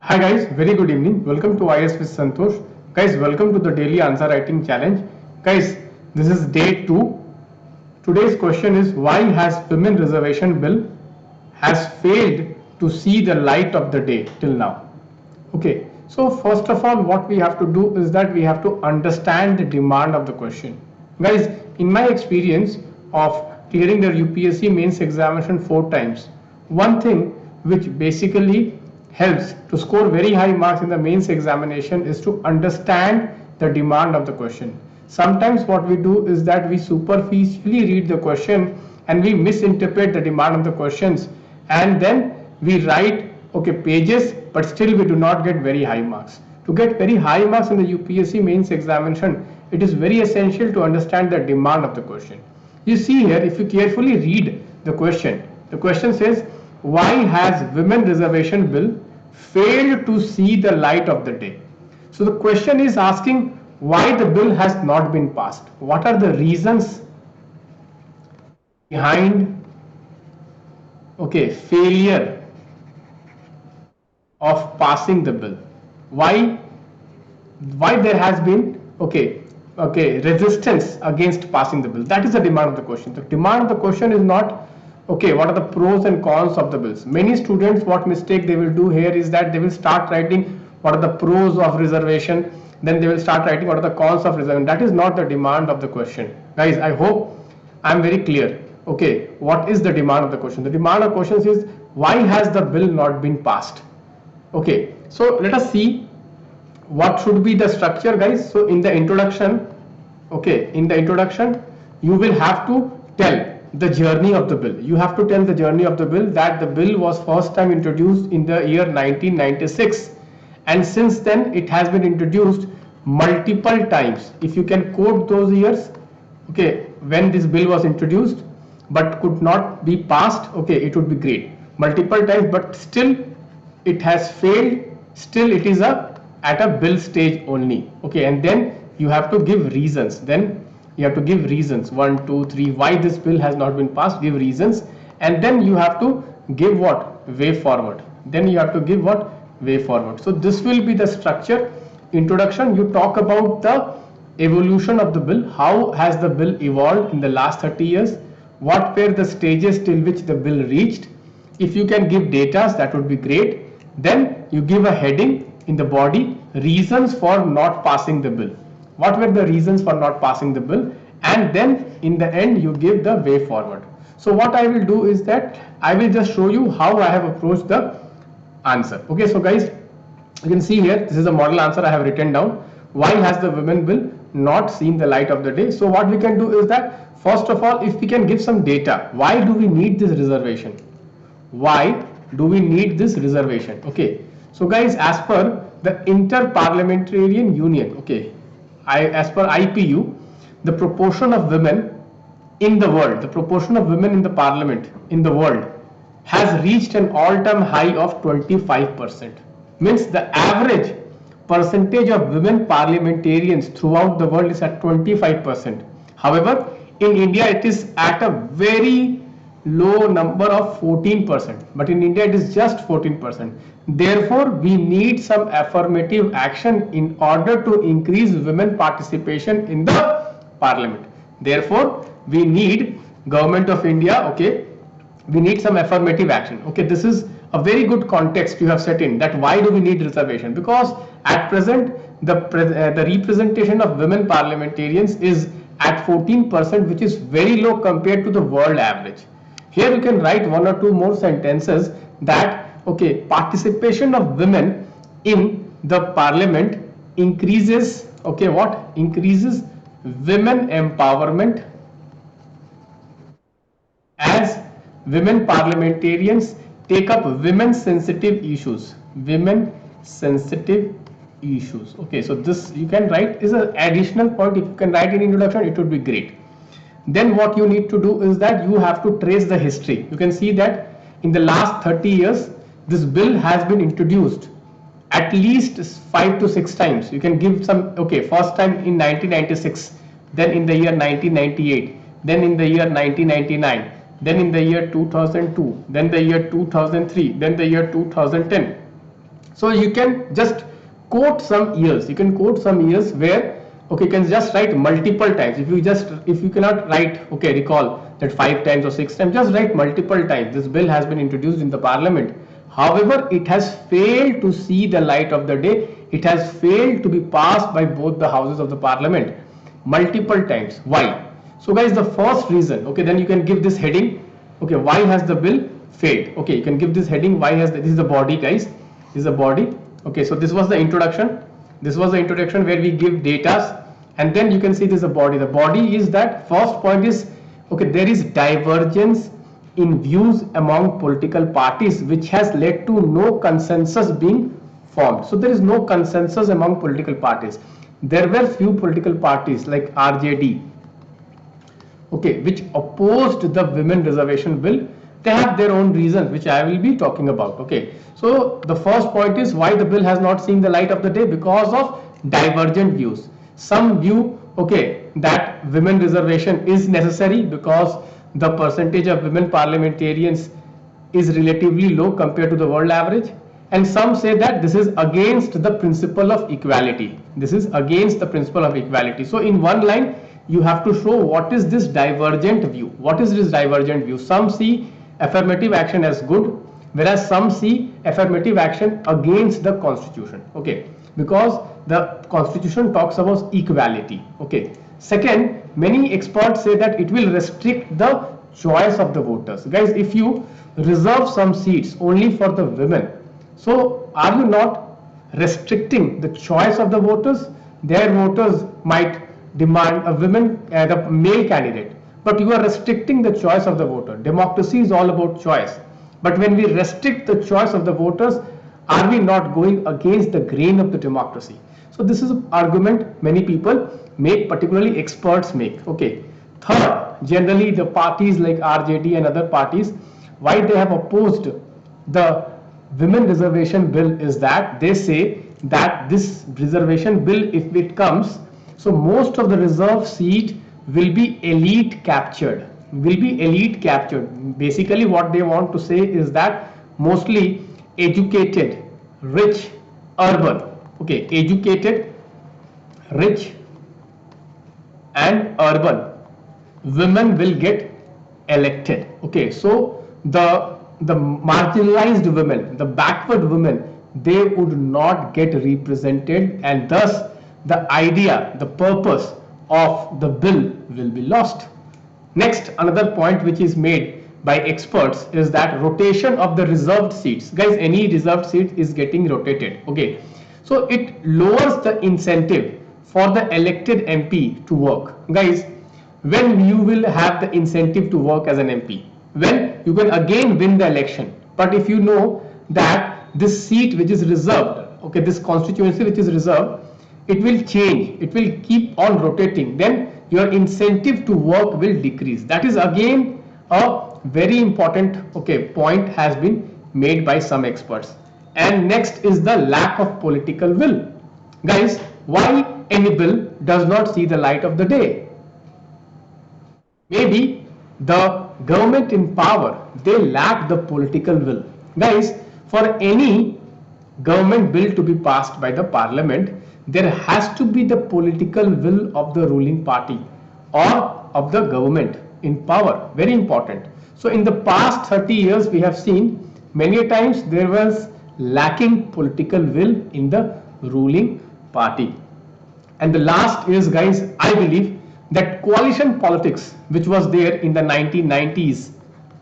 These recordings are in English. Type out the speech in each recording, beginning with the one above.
Hi guys, very good evening. Welcome to IS with Santosh. Guys, welcome to the daily answer writing challenge. Guys, this is day 2. Today's question is, why has women reservation bill has failed to see the light of the day till now? Okay, so first of all, what we have to do is that we have to understand the demand of the question. Guys, in my experience of clearing the UPSC mains examination 4 times, one thing which basically helps to score very high marks in the mains examination is to understand the demand of the question. Sometimes what we do is that we superficially read the question and we misinterpret the demand of the questions, and then we write okay pages, but still we do not get very high marks. To get very high marks in the UPSC mains examination, it is very essential to understand the demand of the question. You see here, if you carefully read the question says, why has women reservation bill failed to see the light of the day? So the question is asking why the bill has not been passed. What are the reasons behind failure of passing the bill? Why there has been resistance against passing the bill? That is the demand of the question. The demand of the question is not what are the pros and cons of the bills. Many students, what mistake they will do here is that they will start writing what are the pros of reservation, then they will start writing what are the cons of reservation. That is not the demand of the question. Guys, I hope I am very clear. Okay, what is the demand of the question? The demand of questions is, why has the bill not been passed? Okay, so let us see what should be the structure, guys. So in the introduction, you will have to tell the journey of the bill. You have to tell the journey of the bill, that the bill was first time introduced in the year 1996, and since then it has been introduced multiple times. If you can quote those years, when this bill was introduced but could not be passed, it would be great. Multiple times, but still it has failed. Still it is at a bill stage only. And then you have to give reasons. Then you have to give reasons, 1 2 3, why this bill has not been passed. Give reasons, and then you have to give what? Way forward. Then you have to give what? Way forward. So this will be the structure. Introduction, you talk about the evolution of the bill. How has the bill evolved in the last 30 years? What were the stages till which the bill reached? If you can give data, that would be great. Then you give a heading in the body, reasons for not passing the bill. What were the reasons for not passing the bill? And then in the end you give the way forward. So what I will do is that I will just show you how I have approached the answer. So guys, you can see here, this is a model answer I have written down. Why has the women bill not seen the light of the day? So what we can do is that, first of all, if we can give some data, why do we need this reservation? Why do we need this reservation? So guys, as per the Inter-Parliamentarian Union, as per IPU, the proportion of women in the world, the proportion of women in the parliament in the world has reached an all-time high of 25%. Means the average percentage of women parliamentarians throughout the world is at 25%. However, in India it is at a very low number of 14%, but in India it is just 14%. Therefore, we need some affirmative action in order to increase women participation in the parliament. Therefore, we need government of India, we need some affirmative action. This is a very good context you have set in, that why do we need reservation? Because at present the representation of women parliamentarians is at 14%, which is very low compared to the world average. Here you can write 1 or 2 more sentences that participation of women in the parliament increases increases women empowerment, as women parliamentarians take up women sensitive issues. So this you can write is an additional point. If you can write in introduction, it would be great. Then what you need to do is that you have to trace the history. You can see that in the last 30 years this bill has been introduced at least 5 to 6 times. You can give some, first time in 1996, then in the year 1998, then in the year 1999, then in the year 2002, then the year 2003, then the year 2010. So you can just quote some years. You can quote some years where, okay, you can just write multiple times. If you cannot write, okay, recall that 5 times or 6 times, just write multiple times. This bill has been introduced in the parliament. However, it has failed to see the light of the day. It has failed to be passed by both the houses of the parliament multiple times. Why? So guys, the first reason, okay, then you can give this heading, okay, why has the bill failed? Okay, you can give this heading, why has this is the body, guys, this is the body. Okay, so this was the introduction. This was the introduction where we give data, and then you can see this is the body. The body is that first point is, okay, there is divergence in views among political parties which has led to no consensus being formed. So there is no consensus among political parties. There were few political parties like RJD, okay, which opposed the women reservation bill. They have their own reasons which I will be talking about. Okay, so the first point is why the bill has not seen the light of the day, because of divergent views. Some view, okay, that women reservation is necessary because the percentage of women parliamentarians is relatively low compared to the world average, and some say that this is against the principle of equality. This is against the principle of equality. So in one line you have to show what is this divergent view. What is this divergent view? Some see affirmative action as good, whereas some see affirmative action against the constitution. Okay, because the constitution talks about equality. Okay, second, many experts say that it will restrict the choice of the voters. Guys, if you reserve some seats only for the women, so are you not restricting the choice of the voters? Their voters might demand a women, the male candidate, but you are restricting the choice of the voter. Democracy is all about choice. But when we restrict the choice of the voters, are we not going against the grain of the democracy? So this is an argument many people make, particularly experts make. Okay. Third, generally the parties like RJD and other parties, why they have opposed the women reservation bill is that they say that this reservation bill, if it comes, so most of the reserved seat will be elite captured. Basically what they want to say is that mostly educated, rich, urban, okay, educated, rich and urban women will get elected. Okay, so the marginalized women, the backward women, they would not get represented, and thus the idea, the purpose of the bill will be lost. Next, another point which is made by experts is that rotation of the reserved seats. Guys, any reserved seat is getting rotated. Okay, so it lowers the incentive for the elected MP to work. Guys, when you will have the incentive to work as an MP, when you can again win the election, but if you know that this seat which is reserved, okay, this constituency which is reserved, it will change, it will keep on rotating, then your incentive to work will decrease. That is again a very important, okay, point has been made by some experts. And next is the lack of political will. Guys, why any bill does not see the light of the day? Maybe the government in power, they lack the political will. Guys, for any government bill to be passed by the parliament, there has to be the political will of the ruling party or of the government in power. Very important. So in the past 30 years we have seen many times there was lacking political will in the ruling party. And the last is, guys, I believe that coalition politics which was there in the 1990s,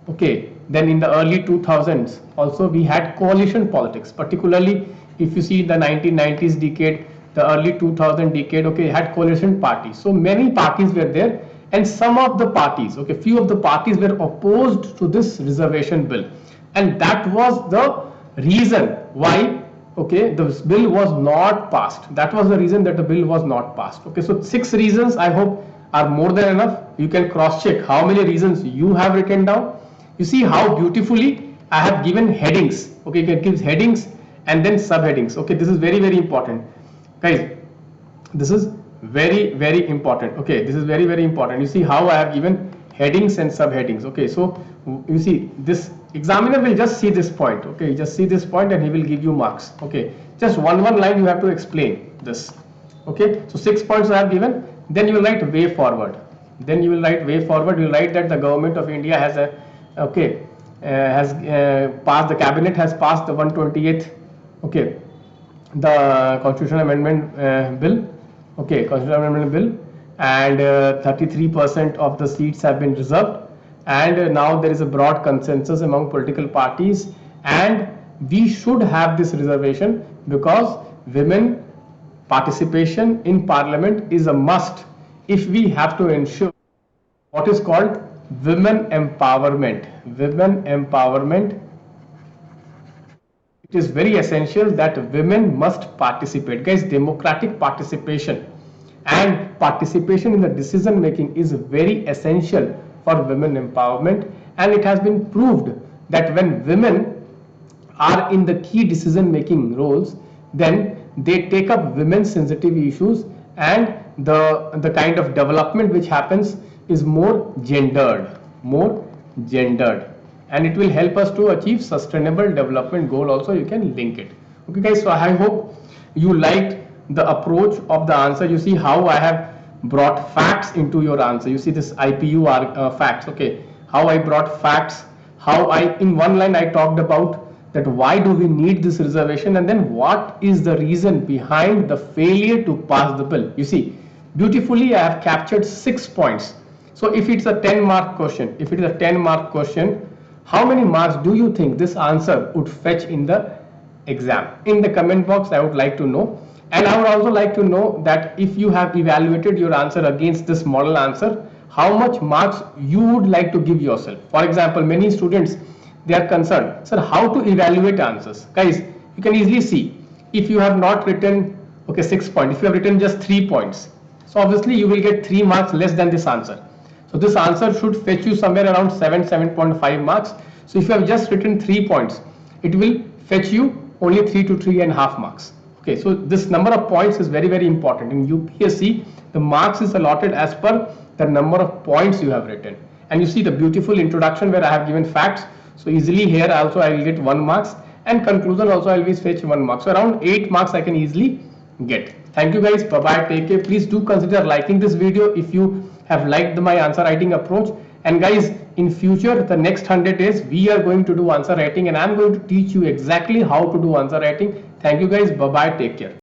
okay, then in the early 2000s also we had coalition politics, particularly if you see the 1990s decade, the early 2000 decade, okay, had coalition parties. So many parties were there, and some of the parties, okay, few of the parties were opposed to this reservation bill, and that was the reason why, okay, the bill was not passed. That was the reason that the bill was not passed. Okay, so 6 reasons I hope are more than enough. You can cross check how many reasons you have written down. You see how beautifully I have given headings. Okay, you can give headings and then subheadings. Okay, this is very, very important. Guys, this is very, very important. Okay, this is very, very important. You see how I have given headings and subheadings. Okay, so you see this examiner will just see this point. Okay, just see this point and he will give you marks. Okay, just one line you have to explain this. Okay, so 6 points I have given. Then you will write way forward. Then you will write way forward. You will write that the government of India has a has passed, the cabinet has passed the 128th, okay, the constitutional amendment bill, okay, constitutional amendment bill, and 33% of the seats have been reserved, and now there is a broad consensus among political parties, and we should have this reservation because women participation in parliament is a must if we have to ensure what is called women empowerment. Women empowerment, it is very essential that women must participate, guys. Democratic participation and participation in the decision making is very essential for women empowerment, and it has been proved that when women are in the key decision making roles, then they take up women sensitive issues, and the kind of development which happens is more gendered, and it will help us to achieve sustainable development goal also. You can link it. Okay guys, so I hope you liked the approach of the answer. You see how I have brought facts into your answer. You see this IPU facts. Okay, how I brought facts, how I in one line I talked about that why do we need this reservation, and then what is the reason behind the failure to pass the bill. You see beautifully I have captured 6 points. So if it's a 10-mark question, if it is a 10-mark question, how many marks do you think this answer would fetch in the exam? In the comment box I would like to know, and I would also like to know that if you have evaluated your answer against this model answer, how much marks you would like to give yourself. For example, many students, they are concerned, sir, how to evaluate answers. Guys, you can easily see if you have not written 6 points, if you have written just 3 points, so obviously you will get 3 marks less than this answer. So this answer should fetch you somewhere around 7.5 marks. So if you have just written 3 points, it will fetch you only 3 to 3.5 marks. Okay, so this number of points is very, very important. In UPSC, the marks is allotted as per the number of points you have written. And you see the beautiful introduction where I have given facts. So easily here also I will get 1 marks, and conclusion also I will be fetch 1 mark. So around 8 marks I can easily get. Thank you guys. Bye bye. Take care. Please do consider liking this video if you have liked my answer writing approach. And guys, in future, the next 100 days, we are going to do answer writing, and I'm going to teach you exactly how to do answer writing. Thank you guys. Bye bye. Take care.